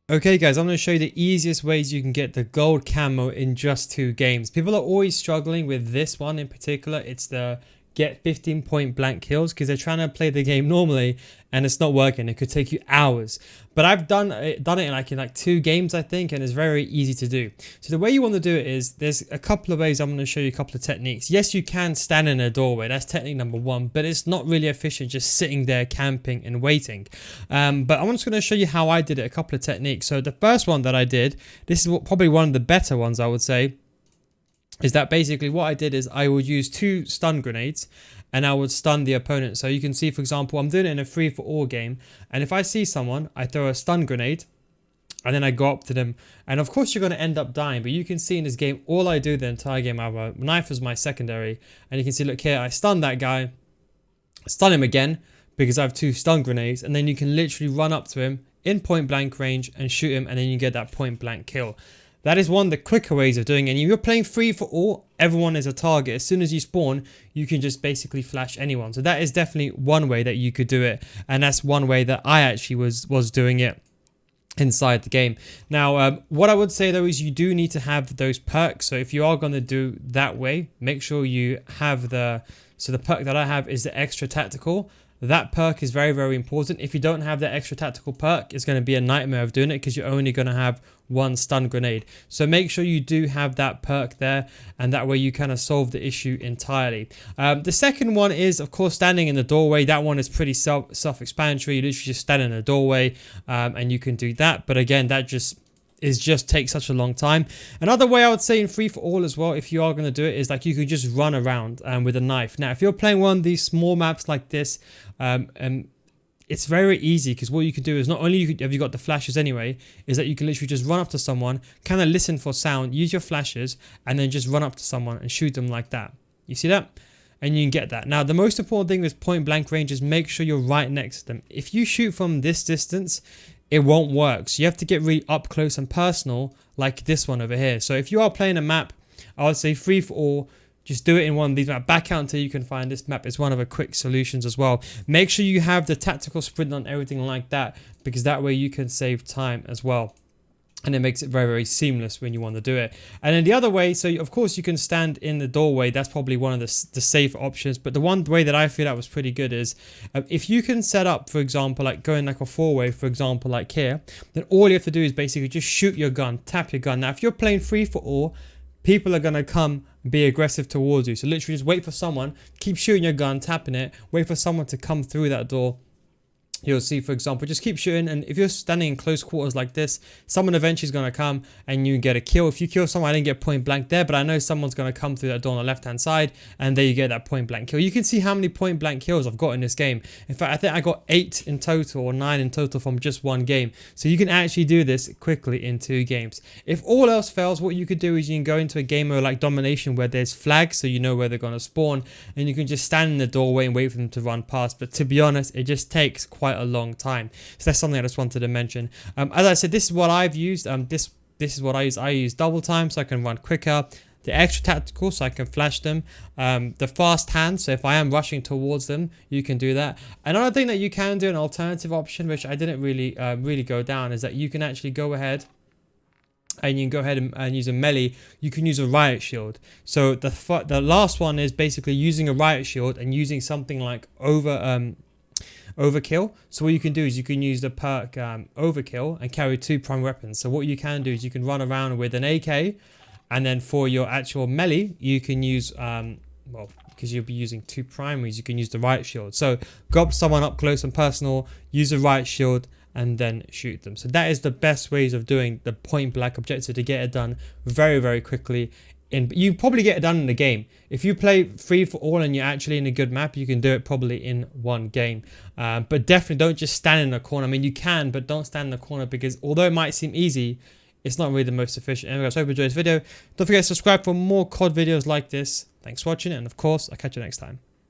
Okay guys, I'm going to show you the easiest ways you can get the gold camo in just 2 games. People are always struggling with this one in particular. It's the get 15 point blank kills because they're trying to play the game normally and it's not working. It could take you hours. But I've done it in like 2 games, I think, and it's very easy to do. So the way you want to do it is there's a couple of ways. I'm going to show you a couple of techniques. Yes, you can stand in a doorway. That's technique number 1, but it's not really efficient just sitting there camping and waiting. But I'm just going to show you how I did it, a couple of techniques. So the first one that I did, this is probably one of the better ones, I would say, is that basically what I did is I would use 2 stun grenades and I would stun the opponent. So you can see, for example, I'm doing it in a free for all game, and if I see someone, I throw a stun grenade and then I go up to them, and of course you're going to end up dying, but you can see in this game all I do the entire game, I have a knife as my secondary, and you can see, look here, I stun that guy, stun him again because I have 2 stun grenades, and then you can literally run up to him in point blank range and shoot him, and then you get that point blank kill. That is one of the quicker ways of doing it. And if you're playing free for all, everyone is a target. As soon as you spawn, you can just basically flash anyone. So that is definitely one way that you could do it. And that's one way that I actually was doing it inside the game. Now, what I would say though is you do need to have those perks. So if you are going to do that way, make sure you have the perk that I have is the extra tactical. That perk is very, very important. If you don't have that extra tactical perk, it's going to be a nightmare of doing it because you're only going to have 1 stun grenade. So make sure you do have that perk there, and that way you kind of solve the issue entirely. The second one is, of course, standing in the doorway. That one is pretty self-explanatory. You literally just stand in the doorway and you can do that. But again, that just takes such a long time. Another way I would say in free for all as well, if you are going to do it, is like you could just run around with a knife. Now if you're playing one of these small maps like this, and it's very easy because what you can do is not only have you got the flashes anyway, is that you can literally just run up to someone, kind of listen for sound, use your flashes, and then just run up to someone and shoot them like that. You see that? And you can get that. Now the most important thing with point blank range is make sure you're right next to them. If you shoot from this distance, it won't work. So you have to get really up close and personal like this one over here. So if you are playing a map, I would say free for all, just do it in one of these maps. Back out until you can find this map. It's one of the quick solutions as well. Make sure you have the tactical sprint on everything like that, because that way you can save time as well. And it makes it very, very seamless when you want to do it. And then the other way, so of course you can stand in the doorway. That's probably one of the safe options. But the one way that I feel that was pretty good is if you can set up, for example, like going like a 4-way, for example, like here, then all you have to do is basically just shoot your gun, tap your gun. Now, if you're playing free for all, people are going to come be aggressive towards you. So literally just wait for someone, keep shooting your gun, tapping it, wait for someone to come through that door. You'll see, for example, just keep shooting, and if you're standing in close quarters like this, someone eventually is going to come and you get a kill. If you kill someone, I didn't get point blank there, but I know someone's going to come through that door on the left hand side, and there you get that point blank kill. You can see how many point blank kills I've got in this game. In fact, I think I got 8 in total, or 9 in total from just one game. So you can actually do this quickly in 2 games. If all else fails, what you could do is you can go into a game mode like domination where there's flags, so you know where they're going to spawn, and you can just stand in the doorway and wait for them to run past. But to be honest, it just takes quite a long time. So that's something I just wanted to mention. As I said, this is what I've used. This is what I use. I use double time so I can run quicker. The extra tactical so I can flash them. The fast hand, so if I am rushing towards them, you can do that. Another thing that you can do, an alternative option, which I didn't really go down, is that you can actually go ahead and you can go ahead and use a melee. You can use a riot shield. So the last one is basically using a riot shield and using something like overkill. So what you can do is you can use the perk overkill and carry 2 prime weapons. So what you can do is you can run around with an AK, and then for your actual melee you can use well, because you'll be using 2 primaries, you can use the riot shield. So go up to someone up close and personal, use a riot shield, and then shoot them. So that is the best ways of doing the point blank objective to get it done very, very quickly. You probably get it done in the game. If you play free for all and you're actually in a good map, you can do it probably in 1 game. But definitely don't just stand in a corner. I mean, you can, but don't stand in the corner, because although it might seem easy, it's not really the most efficient. Anyway guys, hope you enjoyed this video. Don't forget to subscribe for more COD videos like this. Thanks for watching, and of course, I'll catch you next time.